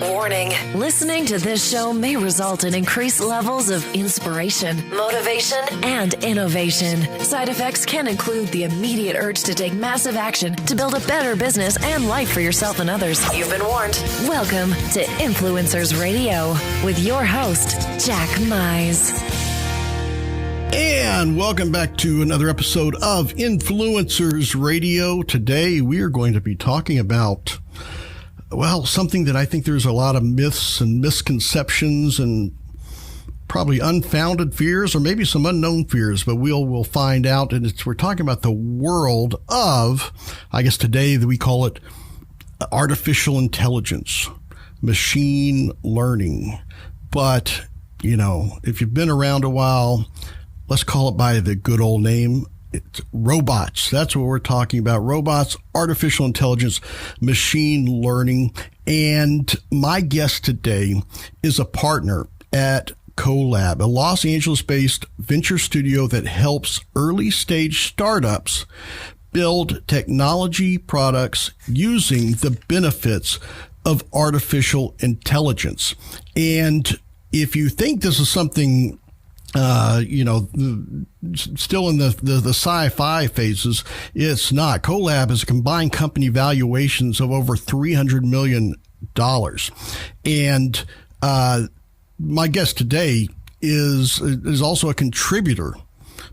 Warning. Listening to this show may result in increased levels of inspiration, motivation, and innovation. Side effects can include the immediate urge to take massive action to build a better business and life for yourself and others. You've been warned. Welcome to Influencers Radio with your host, Jack Mize. And welcome back to another episode of Influencers Radio. Today we are going to be talking about, well, something that I think there's a lot of myths and misconceptions and probably unfounded fears or maybe some unknown fears, but we'll find out. And we're talking about the world of, I guess today we call it artificial intelligence, machine learning. But, you know, if you've been around a while, let's call it by the good old name. It's robots. That's what we're talking about. Robots, artificial intelligence, machine learning. And my guest today is a partner at Colab, a Los Angeles-based venture studio that helps early-stage startups build technology products using the benefits of artificial intelligence. And if you think this is something still in the sci-fi phases, it's not. Colab has a combined company valuations of over $300 million. And my guest today is also a contributor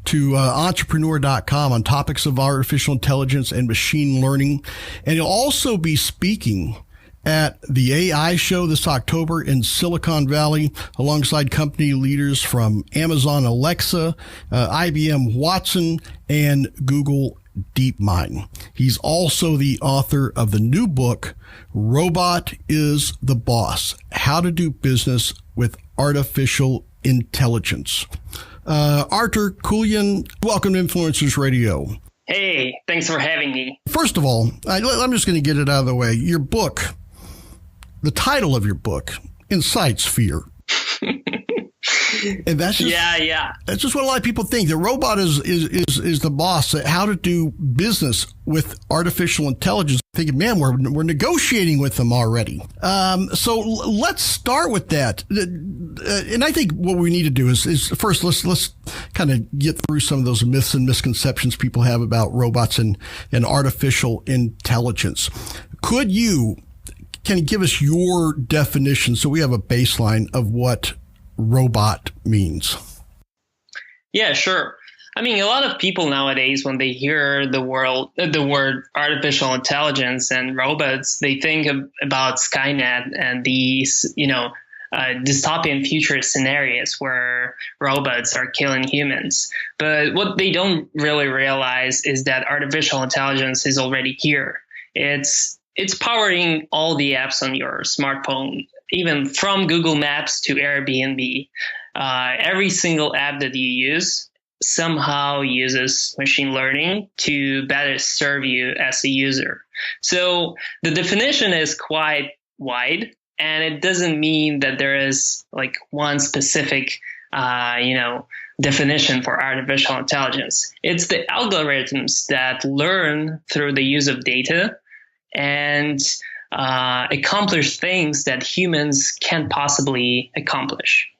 to entrepreneur.com on topics of artificial intelligence and machine learning. And he'll also be speaking at the AI show this October in Silicon Valley, alongside company leaders from Amazon Alexa, IBM Watson, and Google DeepMind. He's also the author of the new book, Robot is the Boss: How to Do Business with Artificial Intelligence. Artur Kiulian, welcome to Influencers Radio. Hey, thanks for having me. First of all, I'm just going to get it out of the way. Your book, the title of your book, incites fear. And that's just, that's just what a lot of people think. The robot is the boss. How to do business with artificial intelligence. Thinking, man, we're negotiating with them already. So let's start with that. And I think what we need to do is first let's kind of get through some of those myths and misconceptions people have about robots and artificial intelligence. Can you give us your definition so we have a baseline of what robot means? Yeah, sure. I mean, a lot of people nowadays, when they hear the word artificial intelligence and robots, they think about Skynet and these, dystopian future scenarios where robots are killing humans. But what they don't really realize is that artificial intelligence is already here. It's powering all the apps on your smartphone, even from Google Maps to Airbnb. Every single app that you use somehow uses machine learning to better serve you as a user. So the definition is quite wide, and it doesn't mean that there is like one specific, definition for artificial intelligence. It's the algorithms that learn through the use of data and accomplish things that humans can't possibly accomplish.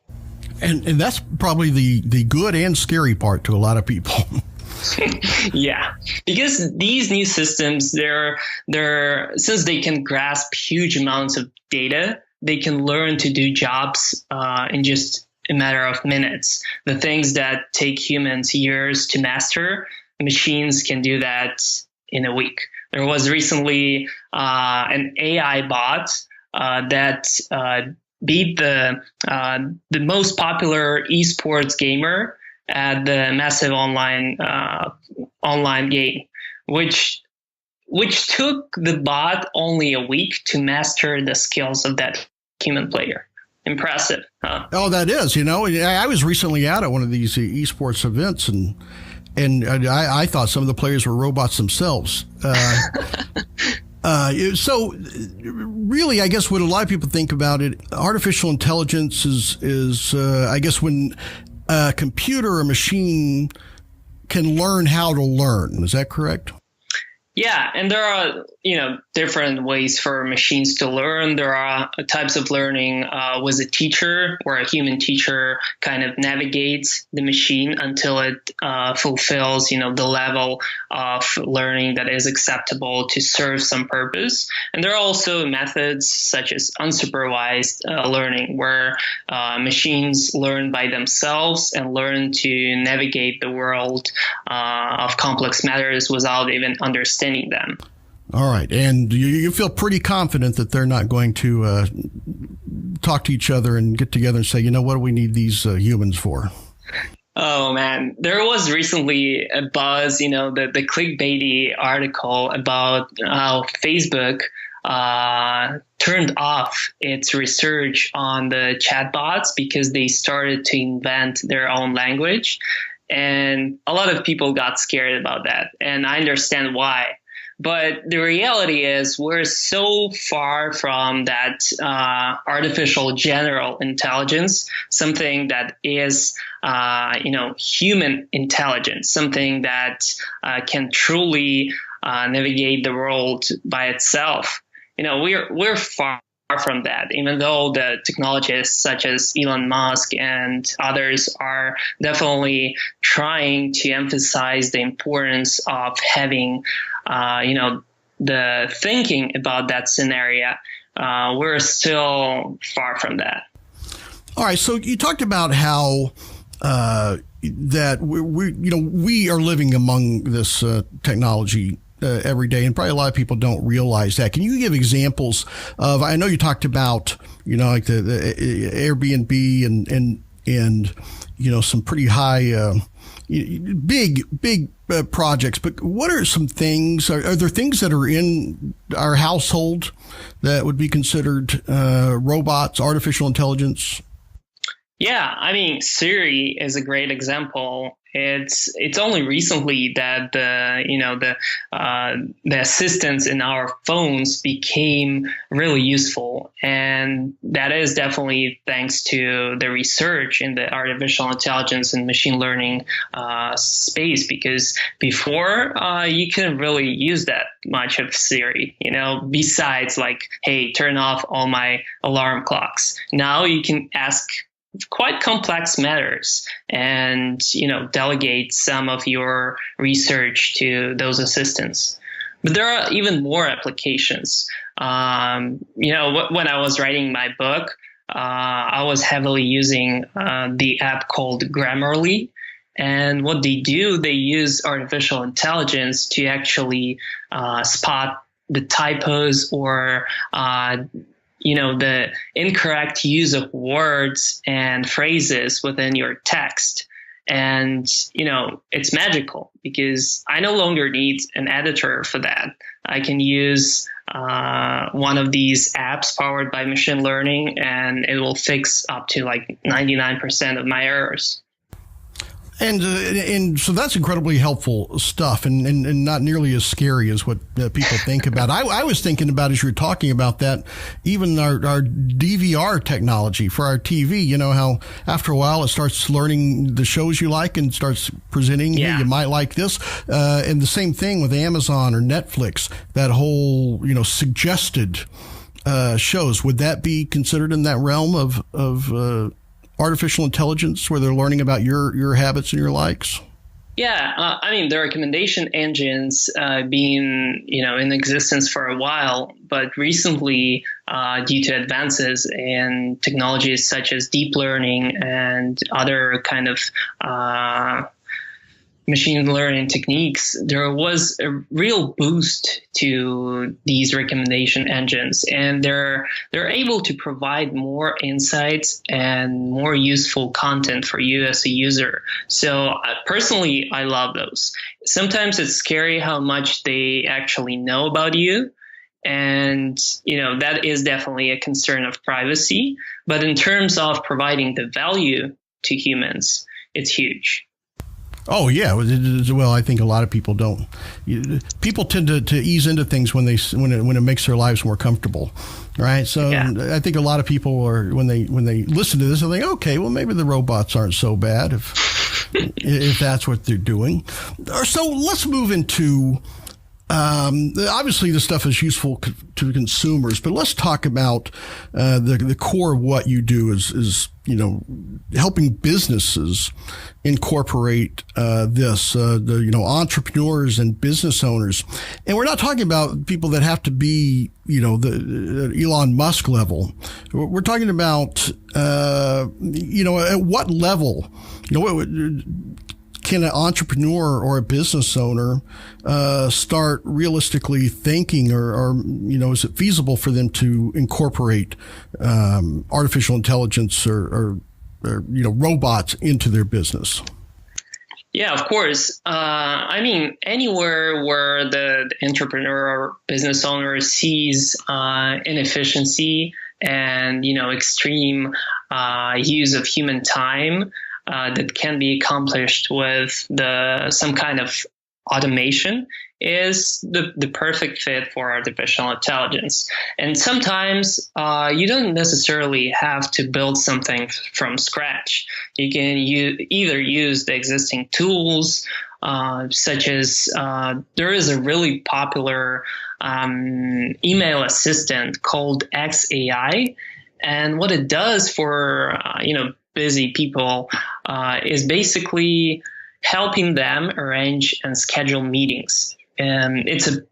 And that's probably the good and scary part to a lot of people. Yeah, because these new systems, they're since they can grasp huge amounts of data, they can learn to do jobs in just a matter of minutes. The things that take humans years to master, machines can do that in a week. There was recently an AI bot that beat the most popular esports gamer at the massive online game, which took the bot only a week to master the skills of that human player. Impressive, huh? Oh, that is. I was recently out at one of these esports events, and I thought some of the players were robots themselves. So really, I guess what a lot of people think about it, artificial intelligence is I guess when a computer or machine can learn how to learn. Is that correct? Yeah, and there are different ways for machines to learn. There are types of learning with a teacher, where a human teacher kind of navigates the machine until it fulfills, the level of learning that is acceptable to serve some purpose. And there are also methods such as unsupervised learning, where machines learn by themselves and learn to navigate the world of complex matters without even understanding them. All right. And you feel pretty confident that they're not going to talk to each other and get together and say, what do we need these humans for? Oh, man. There was recently a buzz, the clickbaity article about how Facebook turned off its research on the chatbots because they started to invent their own language. And a lot of people got scared about that. And I understand why. But the reality is we're so far from that artificial general intelligence, something that is, human intelligence, something that can truly navigate the world by itself. We're far from that, even though the technologists such as Elon Musk and others are definitely trying to emphasize the importance of having, the thinking about that scenario. We're still far from that. All right. So you talked about how that we are living among this technology every day, and probably a lot of people don't realize that. Can you give examples of? I know you talked about like the Airbnb and some pretty high big projects, but what are some things? Are there things that are in our household that would be considered robots, artificial intelligence? Yeah, I mean, Siri is a great example. It's only recently that the assistants in our phones became really useful, and that is definitely thanks to the research in the artificial intelligence and machine learning space. Because before you couldn't really use that much of Siri, besides like, hey, turn off all my alarm clocks. Now you can ask quite complex matters and, delegate some of your research to those assistants. But there are even more applications. When I was writing my book, I was heavily using the app called Grammarly. And what they do, they use artificial intelligence to actually spot the typos or the incorrect use of words and phrases within your text. And, it's magical because I no longer need an editor for that. I can use one of these apps powered by machine learning, and it will fix up to like 99% of my errors. And so that's incredibly helpful stuff, and not nearly as scary as what people think about. I was thinking about, as you were talking about that, even our DVR technology for our TV, how after a while it starts learning the shows you like and starts presenting, you might like this. And the same thing with Amazon or Netflix, that whole, suggested shows. Would that be considered in that realm of artificial intelligence, where they're learning about your habits and your likes? Yeah, the recommendation engines been in existence for a while, but recently, due to advances in technologies such as deep learning and other kind of machine learning techniques, there was a real boost to these recommendation engines, and they're able to provide more insights and more useful content for you as a user. So personally, I love those. Sometimes it's scary how much they actually know about you. And, that is definitely a concern of privacy. But in terms of providing the value to humans, it's huge. Oh, yeah. Well, I think a lot of people don't. People tend to ease into things when it makes their lives more comfortable, right? So I think a lot of people are, when they listen to this, they think, okay, well, maybe the robots aren't so bad if that's what they're doing. So let's move into Obviously, this stuff is useful to consumers, but let's talk about the core of what you do is helping businesses incorporate this, entrepreneurs and business owners. And we're not talking about people that have to be, the Elon Musk level. We're talking about, at what level, can an entrepreneur or a business owner start realistically thinking, or is it feasible for them to incorporate artificial intelligence or robots into their business? Yeah, of course. Anywhere where the entrepreneur or business owner sees inefficiency and extreme use of human time that can be accomplished with some kind of automation is the perfect fit for artificial intelligence. And sometimes you don't necessarily have to build something from scratch. You can either use the existing tools, such as there is a really popular email assistant called XAI. And what it does for, busy people is basically helping them arrange and schedule meetings. And it's a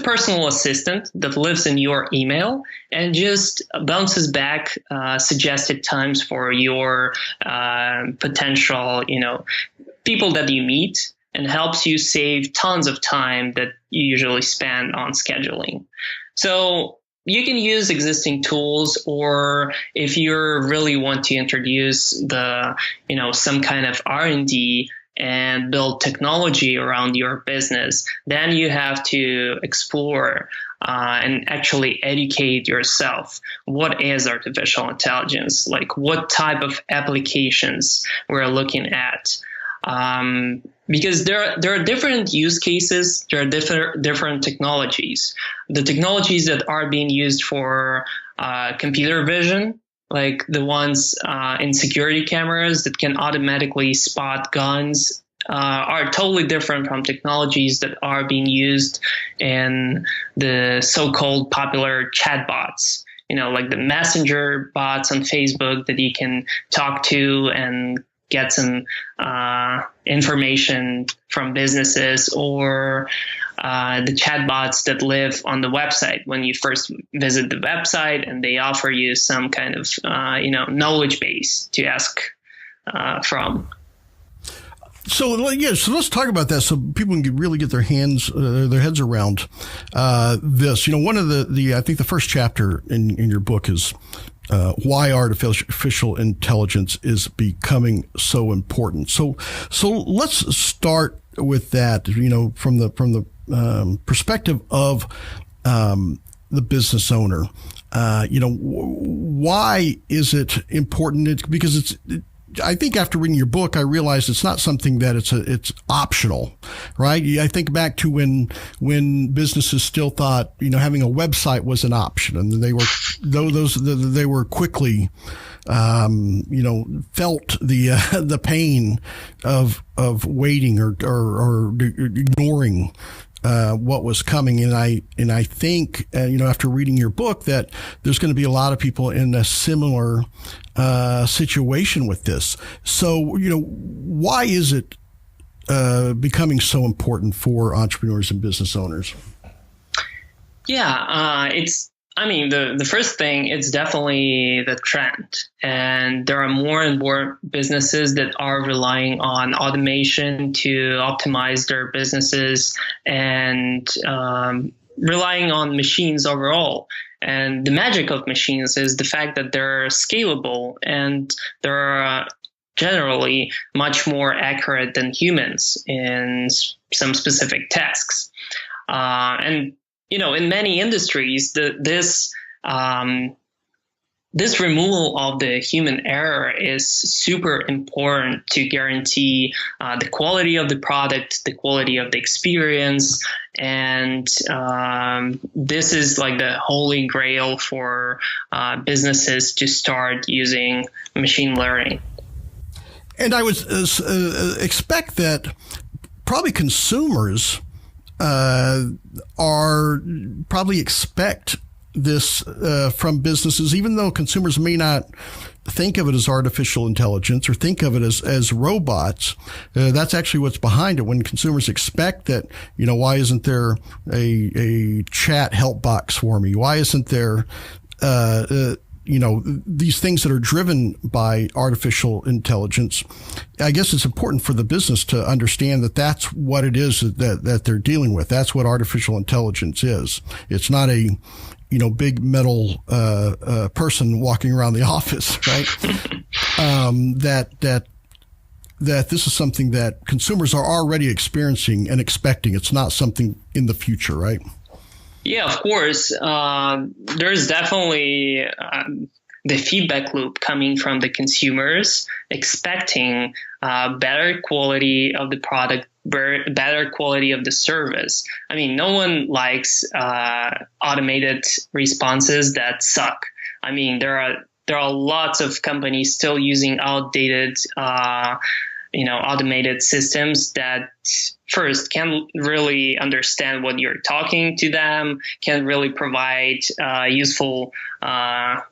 personal assistant that lives in your email and just bounces back suggested times for your potential, people that you meet, and helps you save tons of time that you usually spend on scheduling. So you can use existing tools, or if you really want to introduce some kind of R&D and build technology around your business, then you have to explore and actually educate yourself. What is artificial intelligence? Like, what type of applications we're looking at? Because there are different use cases, there are different technologies. The technologies that are being used for computer vision, like the ones in security cameras that can automatically spot guns, are totally different from technologies that are being used in the so-called popular chatbots. Like the messenger bots on Facebook that you can talk to and get some information from businesses, or the chatbots that live on the website when you first visit the website, and they offer you some kind of knowledge base to ask from. So let's talk about that so people can really get their heads around this. One of the I think the first chapter in your book is why artificial intelligence is becoming so important. So let's start with that. From the perspective of the business owner. Why is it important? Because I think after reading your book, I realized it's not something that it's optional, right? I think back to when businesses still thought, having a website was an option, and they were quickly, felt the pain of waiting or ignoring what was coming. And I think, after reading your book, that there's going to be a lot of people in a similar situation with this. So, why is it becoming so important for entrepreneurs and business owners? Yeah, the first thing, it's definitely the trend. And there are more and more businesses that are relying on automation to optimize their businesses and relying on machines overall. And the magic of machines is the fact that they're scalable and they're generally much more accurate than humans in some specific tasks. And in many industries, this removal of the human error is super important to guarantee the quality of the product, the quality of the experience. And this is like the holy grail for businesses to start using machine learning. And I would expect that probably consumers are probably expect this from businesses, even though consumers may not think of it as artificial intelligence or think of it as robots. That's actually what's behind it. When consumers expect that, why isn't there a chat help box for me? Why isn't there, these things that are driven by artificial intelligence? I guess it's important for the business to understand that that's what it is that they're dealing with. That's what artificial intelligence is. It's not a big metal person walking around the office, right? That this is something that consumers are already experiencing and expecting. It's not something in the future, right? Yeah, of course. There's definitely the feedback loop coming from the consumers expecting better quality of the product, better quality of the service. I mean, no one likes automated responses that suck. I mean, there are lots of companies still using outdated automated systems that first can't really understand what you're talking to them, can really provide useful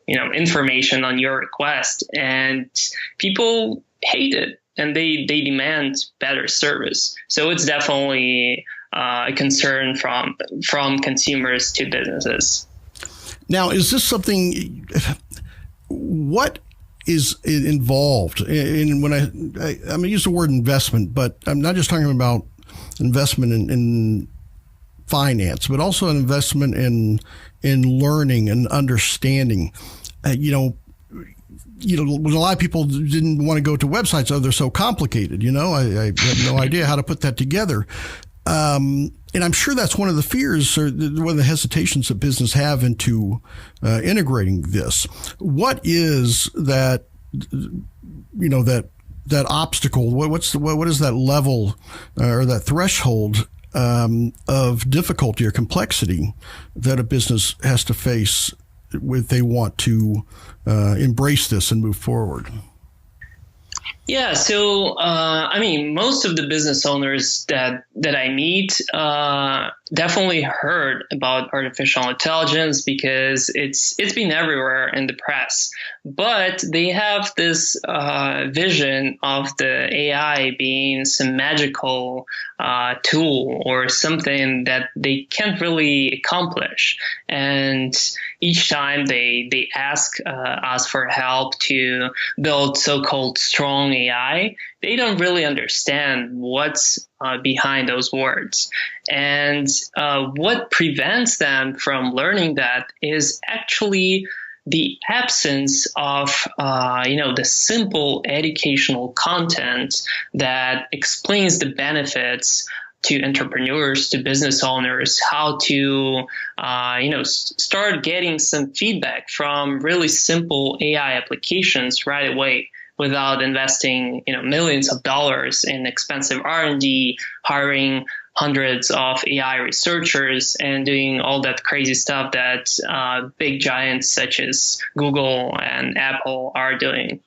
information on your request, and people hate it and they demand better service. So it's definitely a concern from consumers to businesses. Now, is this something? What is involved in when I'm going to use the word investment, but I'm not just talking about investment in finance, but also an investment in learning and understanding. A lot of people didn't want to go to websites. Oh, they're so complicated. I have no idea how to put that together. And I'm sure that's one of the fears or one of the hesitations that business have into integrating this. What is that? That obstacle. What is that level or that threshold of difficulty or complexity that a business has to face if they want to embrace this and move forward? Yeah, so most of the business owners that I meet definitely heard about artificial intelligence because it's been everywhere in the press. But they have this vision of the AI being some magical tool or something that they can't really accomplish. And each time they ask us for help to build so-called strong AI, they don't really understand what's behind those words. And what prevents them from learning that is actually the absence of, the simple educational content that explains the benefits to entrepreneurs, to business owners, how to, start getting some feedback from really simple AI applications right away without investing, millions of dollars in expensive R&D, hiring hundreds of AI researchers, and doing all that crazy stuff that big giants such as Google and Apple are doing.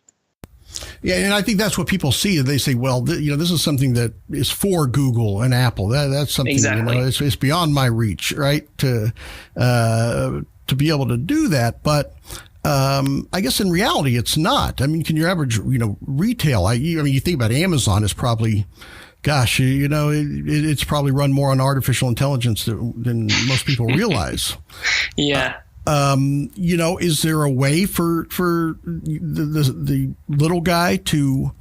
Yeah, and I think that's what people see. They say, well, this is something that is for Google and Apple. That's something, exactly. It's beyond my reach, right? To be able to do that. But I guess in reality, it's not. I mean, can your average, retail, you think about Amazon is probably, gosh, it's probably run more on artificial intelligence than most people realize. Yeah. Is there a way for the little guy to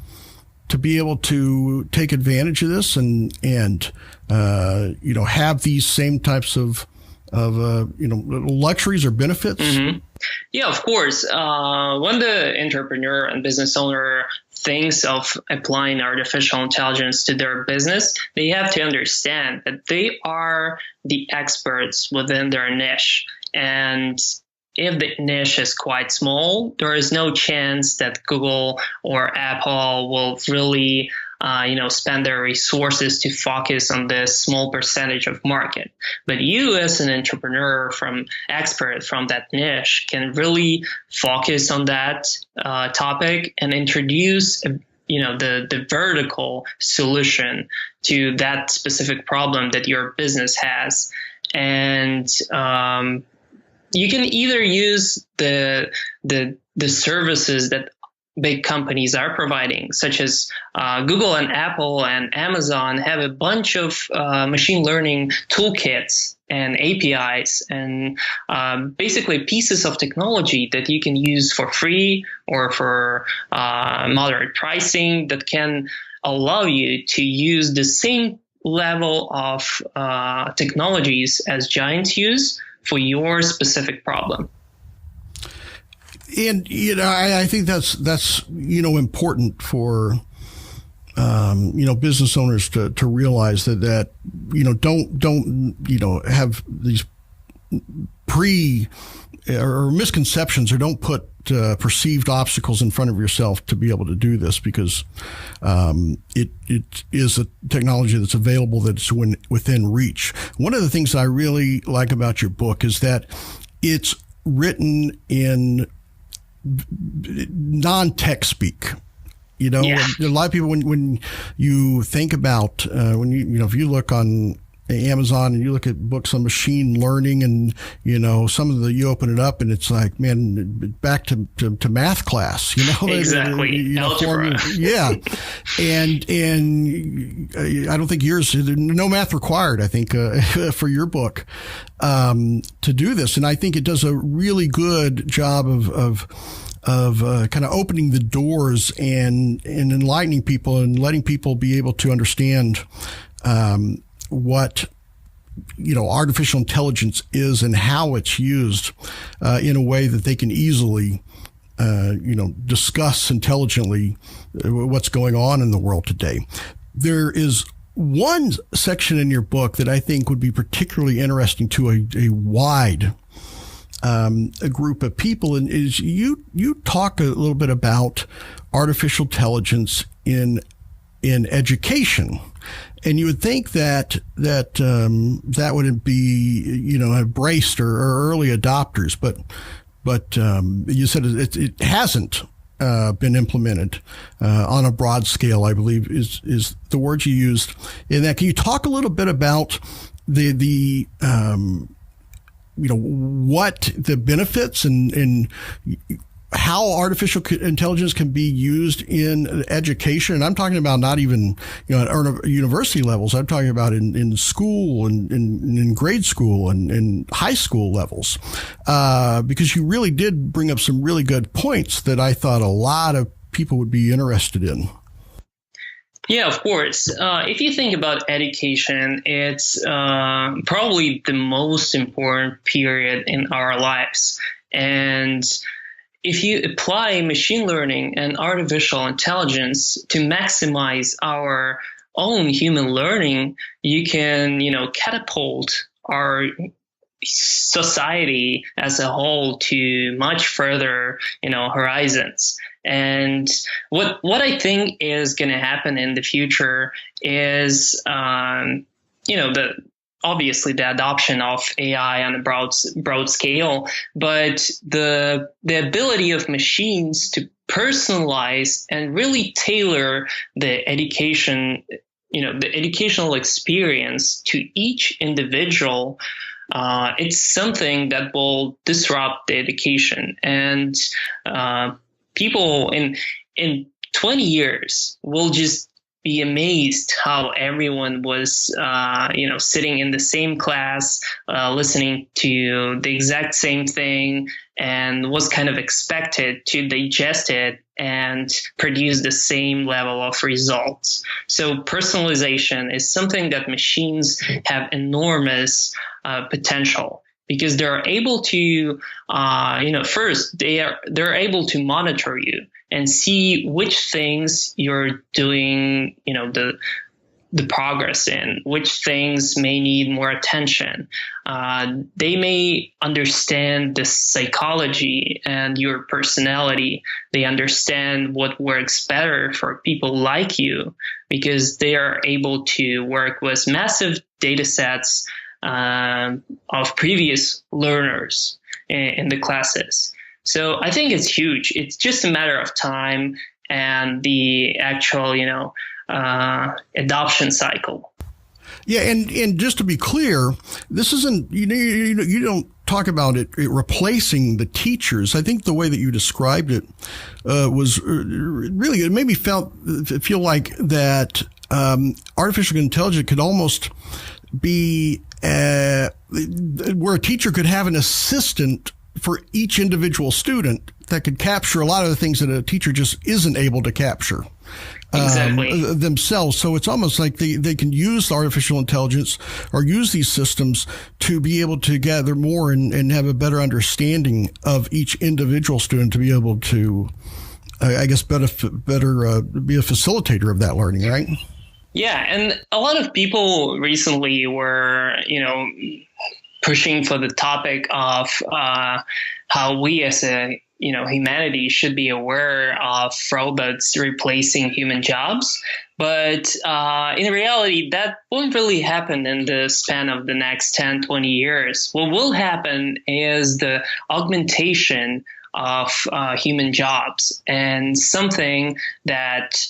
be able to take advantage of this and have these same types of luxuries or benefits? Mm-hmm. Yeah, of course. When the entrepreneur and business owner thinks of applying artificial intelligence to their business, they have to understand that they are the experts within their niche. And if the niche is quite small, there is no chance that Google or Apple will really spend their resources to focus on this small percentage of market. But you as an entrepreneur expert from that niche can really focus on that topic and introduce a the vertical solution to that specific problem that your business has. And you can either use the services that big companies are providing, such as Google and Apple and Amazon have a bunch of machine learning toolkits and APIs and basically pieces of technology that you can use for free or for moderate pricing that can allow you to use the same level of technologies as giants use for your specific problem. And, I think that's important for, business owners to realize that don't have these or misconceptions, or don't put perceived obstacles in front of yourself to be able to do this, because it is a technology that's available, that's within reach. One of the things that I really like about your book is that it's written in non-tech speak. A lot of people, when you think about if you look on Amazon and you look at books on machine learning, and some of you open it up and it's like, man, back to math class. Exactly. Algebra. Yeah, and I don't think yours, no math required, I think, for your book to do this, and I think it does a really good job of kind of opening the doors and enlightening people and letting people be able to understand what artificial intelligence is and how it's used in a way that they can easily discuss intelligently what's going on in the world today. There is one section in your book that I think would be particularly interesting to a wide a group of people, and is you talk a little bit about artificial intelligence in education. And you would think that would be, embraced or early adopters, but you said it hasn't been implemented on a broad scale, I believe is the word you used in that. Can you talk a little bit about the what the benefits and how artificial intelligence can be used in education? And I'm talking about not even, at university levels. I'm talking about in school and in grade school and in high school levels. Because you really did bring up some really good points that I thought a lot of people would be interested in. Yeah, of course. If you think about education, it's probably the most important period in our lives. And if you apply machine learning and artificial intelligence to maximize our own human learning, you can, catapult our society as a whole to much further, horizons. And what I think is going to happen in the future is, obviously the adoption of AI on a broad scale, but the ability of machines to personalize and really tailor the education, the educational experience to each individual. It's something that will disrupt the education, and people in 20 years will just be amazed how everyone was, sitting in the same class, listening to the exact same thing, and was kind of expected to digest it and produce the same level of results. So personalization is something that machines have enormous potential, because they're able to, first they're able to monitor you and see which things you're doing, the progress in, which things may need more attention. They may understand the psychology and your personality. They understand what works better for people like you, because they are able to work with massive data sets of previous learners in the classes. So I think it's huge. It's just a matter of time. and the actual, adoption cycle. Yeah, and just to be clear, this isn't, you don't talk about it replacing the teachers. I think the way that you described it was really, it made me feel like that artificial intelligence could almost be where a teacher could have an assistant for each individual student that could capture a lot of the things that a teacher just isn't able to capture. Exactly. Themselves. So it's almost like they can use artificial intelligence or use these systems to be able to gather more and have a better understanding of each individual student to be able to, I guess, better be a facilitator of that learning, right? Yeah. And a lot of people recently were, pushing for the topic of how we as humanity should be aware of robots replacing human jobs. But in reality, that won't really happen in the span of the next 10, 20 years. What will happen is the augmentation of human jobs, and something that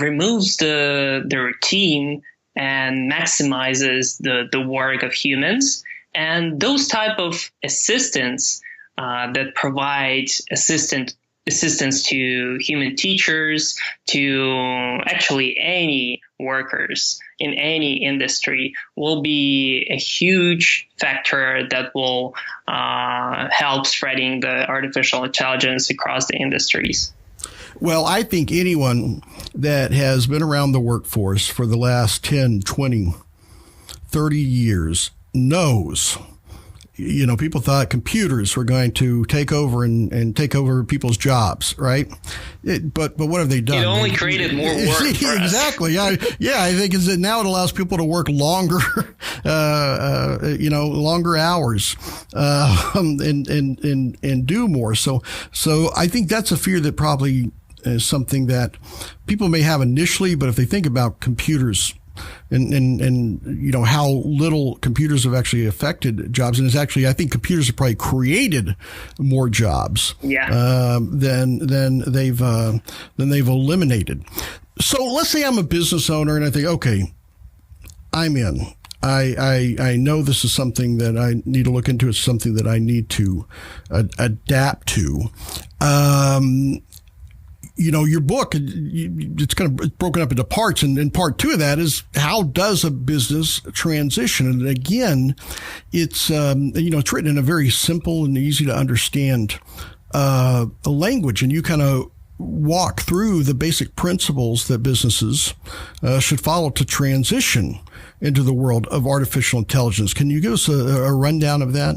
removes the routine and maximizes the work of humans. And those type of assistants that provide assistance to human teachers, to actually any workers in any industry, will be a huge factor that will help spreading the artificial intelligence across the industries. Well, I think anyone that has been around the workforce for the last 10, 20, 30 years knows. People thought computers were going to take over and take over people's jobs, right? But what have they done? It only created more work for us. Exactly. I think is that now it allows people to work longer, longer hours, and do more. So I think that's a fear that probably is something that people may have initially, but if they think about computers and how little computers have actually affected jobs, and it's actually, I think computers have probably created more jobs than they've eliminated. So let's say I'm a business owner and I think, okay, I'm in. I know this is something that I need to look into. It's something that I need to adapt to. Your book, it's kind of broken up into parts, and part 2 of that is how does a business transition? And again, it's it's written in a very simple and easy to understand language, and you kind of walk through the basic principles that businesses should follow to transition into the world of artificial intelligence. Can you give us a rundown of that?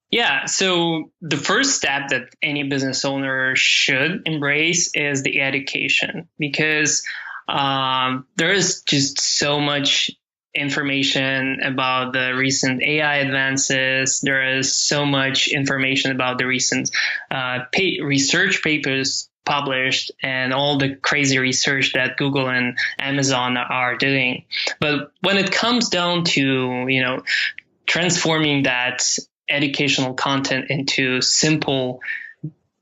Yeah. So the first step that any business owner should embrace is the education, because there is just so much information about the recent AI advances. There is so much information about the recent research papers published and all the crazy research that Google and Amazon are doing. But when it comes down to, transforming that educational content into simple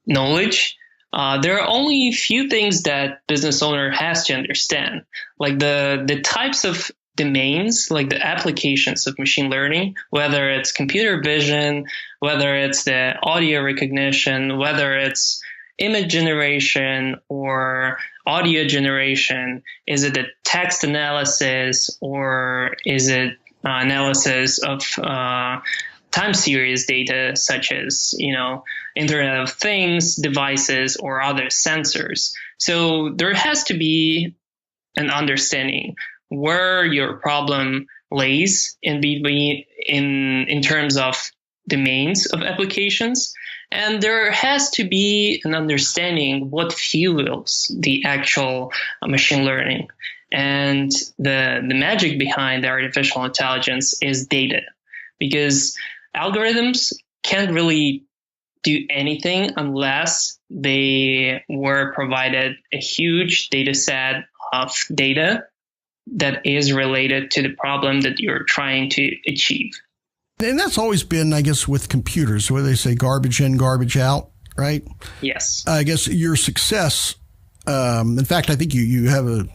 knowledge, there are only a few things that business owner has to understand, like the types of domains, like the applications of machine learning, whether it's computer vision, whether it's the audio recognition, whether it's image generation or audio generation. Is it a text analysis, or is it analysis of time series data, such as, Internet of Things devices or other sensors? So there has to be an understanding where your problem lays in terms of domains of applications. And there has to be an understanding what fuels the actual machine learning. And the magic behind artificial intelligence is data, because algorithms can't really do anything unless they were provided a huge data set of data that is related to the problem that you're trying to achieve. And that's always been, I guess, with computers, where they say garbage in, garbage out, right? Yes. I guess your success In fact, I think you have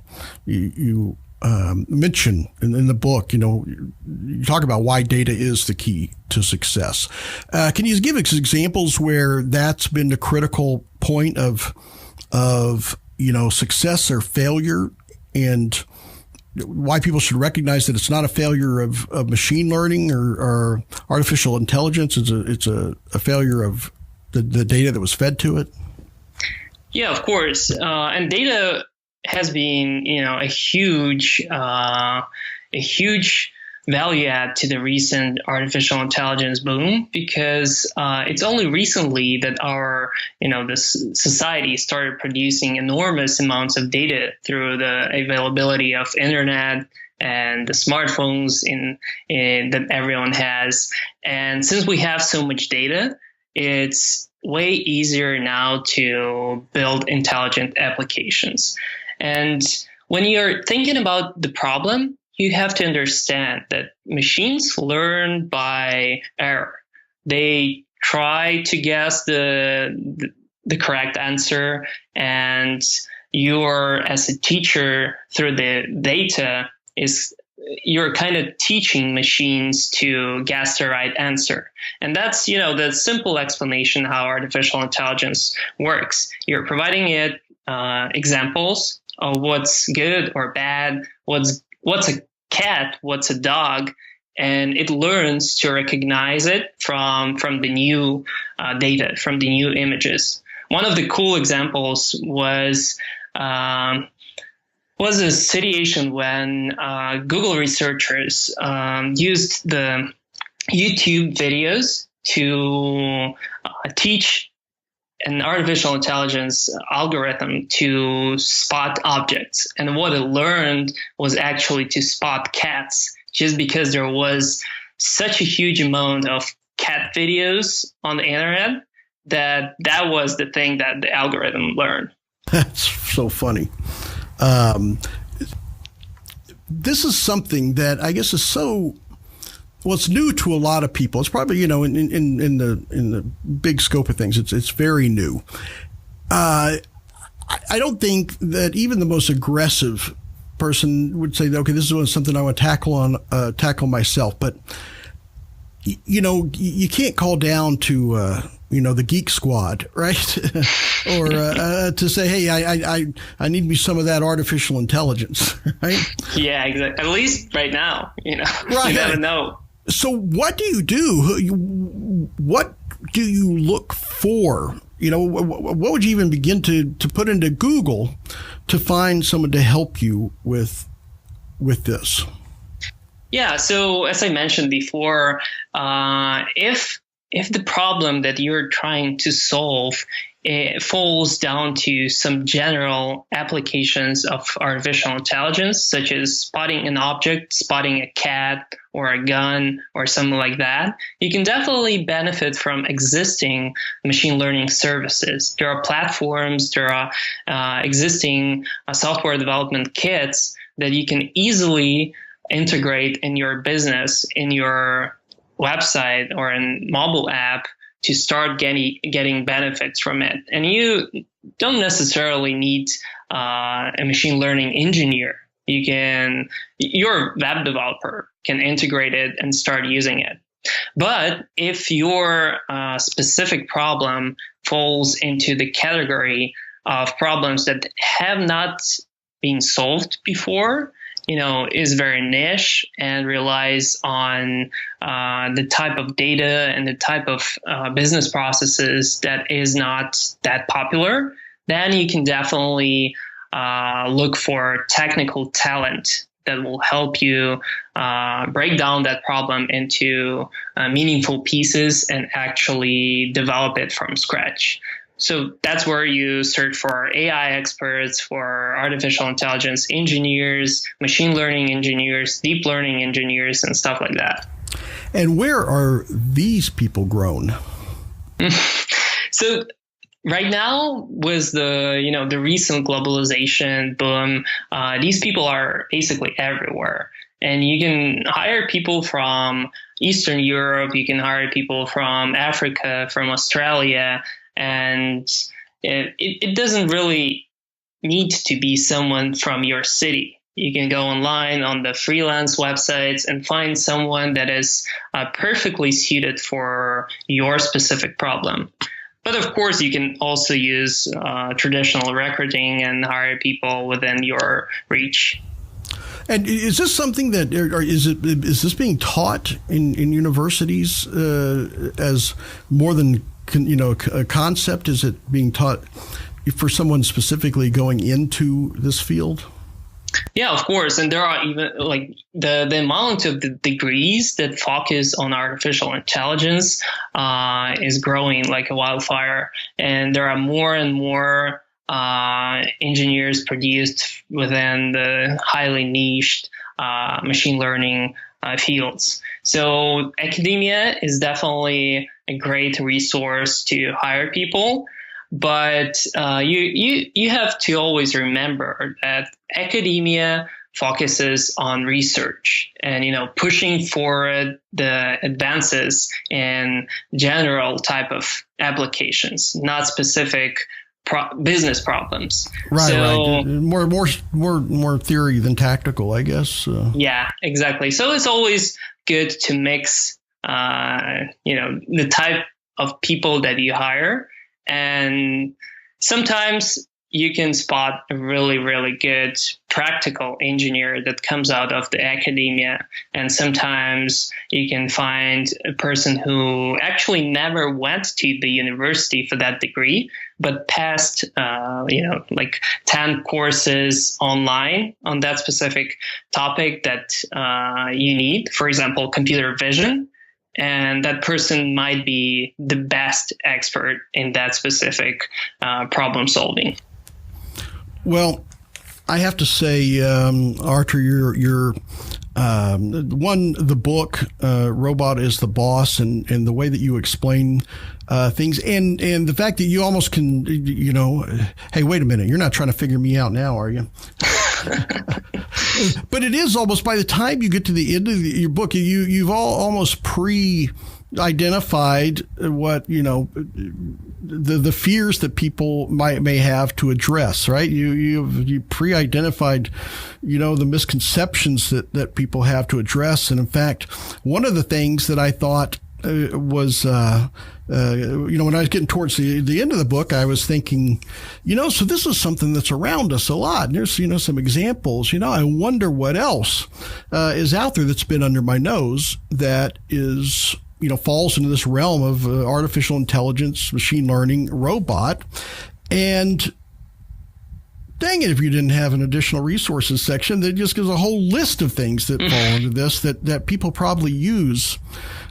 you mention in the book, you talk about why data is the key to success. Can you give us examples where that's been the critical point of success or failure, and why people should recognize that it's not a failure of machine learning or artificial intelligence? It's a failure of the data that was fed to it? Yeah, of course. And data has been, a huge value add to the recent artificial intelligence boom, because it's only recently that this society started producing enormous amounts of data through the availability of internet and the smartphones that everyone has. And since we have so much data, it's way easier now to build intelligent applications. And when you're thinking about the problem, you have to understand that machines learn by error. They try to guess the correct answer, and as a teacher through the data, you're kind of teaching machines to guess the right answer. And that's, the simple explanation how artificial intelligence works. You're providing it examples of what's good or bad, what's a cat, what's a dog, and it learns to recognize it from the new data, from the new images. One of the cool examples was a situation when Google researchers used the YouTube videos to teach an artificial intelligence algorithm to spot objects. And what it learned was actually to spot cats, just because there was such a huge amount of cat videos on the internet that was the thing that the algorithm learned. That's so funny. This is something that I guess is it's new to a lot of people. It's probably, in the big scope of things, it's very new. I don't think that even the most aggressive person would say, okay, this is something I want to tackle myself. But, you can't call down to, the geek squad, right? Or to say, hey, I need me some of that artificial intelligence, right? Yeah, exactly. At least right now, right. You never know. So what do you do? What do you look for? What would you even begin to put into Google to find someone to help you with this? Yeah. So as I mentioned before, if the problem that you're trying to solve falls down to some general applications of artificial intelligence, such as spotting an object, spotting a cat or a gun or something like that, you can definitely benefit from existing machine learning services. There are platforms, there are existing software development kits that you can easily integrate in your business, in your website or in mobile app, to start getting benefits from it. And you don't necessarily need a machine learning engineer. Your web developer can integrate it and start using it. But if your specific problem falls into the category of problems that have not been solved before, is very niche and relies on the type of data and the type of business processes that is not that popular, then you can definitely look for technical talent that will help you break down that problem into meaningful pieces and actually develop it from scratch. So that's where you search for AI experts, for artificial intelligence engineers, machine learning engineers, deep learning engineers, and stuff like that. And where are these people grown? So right now, with the recent globalization boom, these people are basically everywhere. And you can hire people from Eastern Europe, you can hire people from Africa, from Australia, and it doesn't really need to be someone from your city. You can go online on the freelance websites and find someone that is perfectly suited for your specific problem. But of course, you can also use traditional recruiting and hire people within your reach. And is this something that, or is this being taught in universities as more than a concept? Is it being taught for someone specifically going into this field? Yeah, of course. And there are even like the amount of the degrees that focus on artificial intelligence is growing like a wildfire. And there are more and more engineers produced within the highly niched machine learning fields. So academia is definitely a great resource to hire people. But you have to always remember that academia focuses on research and pushing forward the advances in general type of applications, not specific business problems. Right, so, right. More theory than tactical, I guess. Yeah, exactly. So it's always good to mix, the type of people that you hire. And sometimes you can spot a really, really good practical engineer that comes out of the academia. And sometimes you can find a person who actually never went to the university for that degree, but passed, like 10 courses online on that specific topic that you need. For example, computer vision. And that person might be the best expert in that specific problem solving. Well, I have to say, Artur, you're the book, Robot is the Boss, and the way that you explain things, and the fact that you almost can, hey, wait a minute, you're not trying to figure me out now, are you? But it is almost, by the time you get to the end of your book, you've almost identified what the fears that people may have to address, right? You pre-identified the misconceptions that people have to address, and in fact, one of the things that I thought was when I was getting towards the end of the book, I was thinking, so this is something that's around us a lot. And there's, some examples, I wonder what else is out there that's been under my nose that is, falls into this realm of artificial intelligence, machine learning, robot. And dang it, if you didn't have an additional resources section that just gives a whole list of things that fall into this that people probably use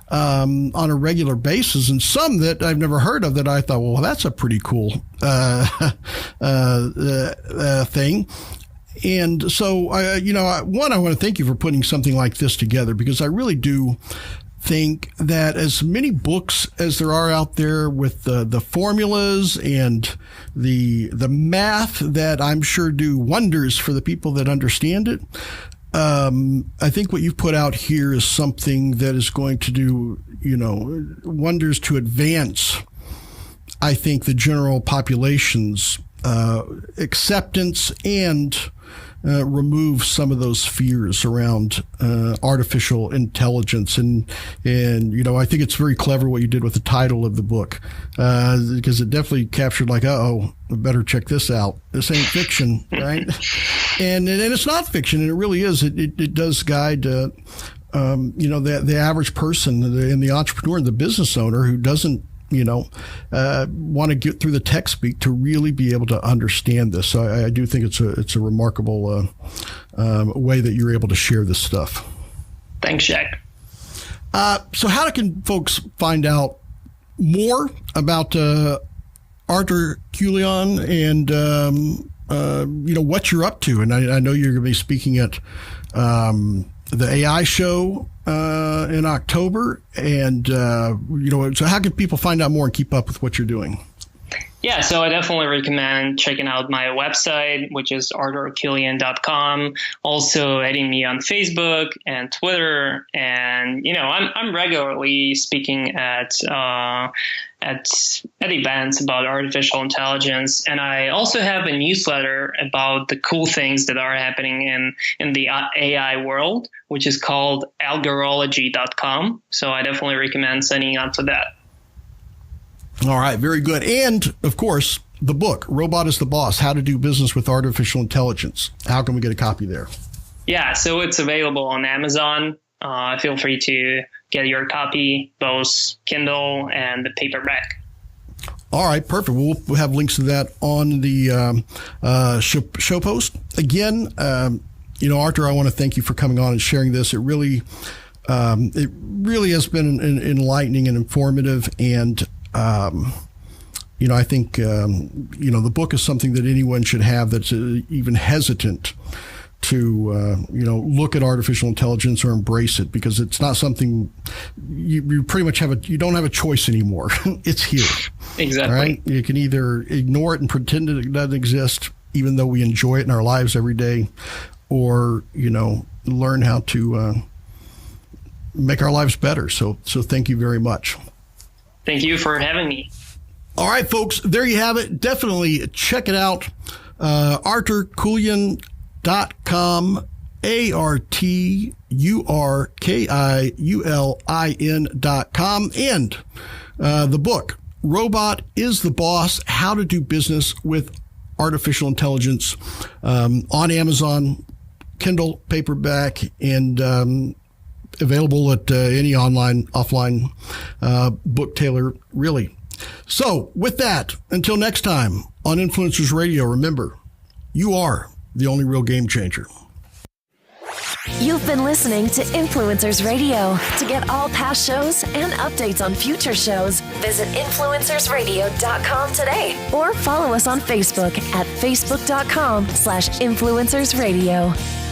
on a regular basis, and some that I've never heard of that I thought, well, that's a pretty cool thing. And so, I want to thank you for putting something like this together, because I really do think that as many books as there are out there with the formulas and the math that I'm sure do wonders for the people that understand it, I think what you've put out here is something that is going to do, wonders to advance, I think, the general population's acceptance and remove some of those fears around artificial intelligence. And I think it's very clever what you did with the title of the book, because it definitely captured like, we better check this out. This ain't fiction, right? and it's not fiction, and it really is. It does guide the average person and the entrepreneur and the business owner who doesn't want to get through the tech speak to really be able to understand this. So I do think it's a remarkable way that you're able to share this stuff. Thanks, Jack. So how can folks find out more about Artur Kiulian and what you're up to? And I know you're going to be speaking at the AI show in October, and so how can people find out more and keep up with what you're doing? Yeah, so I definitely recommend checking out my website, which is arturkiulian.com. Also adding me on Facebook and Twitter, and I'm regularly speaking at at events about artificial intelligence. And I also have a newsletter about the cool things that are happening in the AI world, which is called algorology.com. So I definitely recommend signing up for that. All right, very good. And, of course, the book, Robot is the Boss, How to Do Business with Artificial Intelligence. How can we get a copy there? Yeah, so it's available on Amazon. Feel free to get your copy, both Kindle and the paperback. All right, perfect. We'll have links to that on the show post. Again, Artur, I want to thank you for coming on and sharing this. It really has been enlightening and informative, and I think the book is something that anyone should have that's even hesitant to look at artificial intelligence or embrace it, because it's not something you pretty much you don't have a choice anymore. It's here. Exactly. Right? You can either ignore it and pretend it doesn't exist, even though we enjoy it in our lives every day, or learn how to make our lives better. So thank you very much. Thank you for having me. All right, folks, there you have it. Definitely check it out. Artur Kiulian.com, ArturKiulian.com, and the book, Robot is the Boss, How to Do Business with Artificial Intelligence, on Amazon, Kindle, paperback, and available at any online, offline book tailor, really. So with that, until next time on Influencers Radio, remember, you are the only real game changer. You've been listening to Influencers Radio. To get all past shows and updates on future shows, visit influencersradio.com today or follow us on Facebook at facebook.com/influencersradio.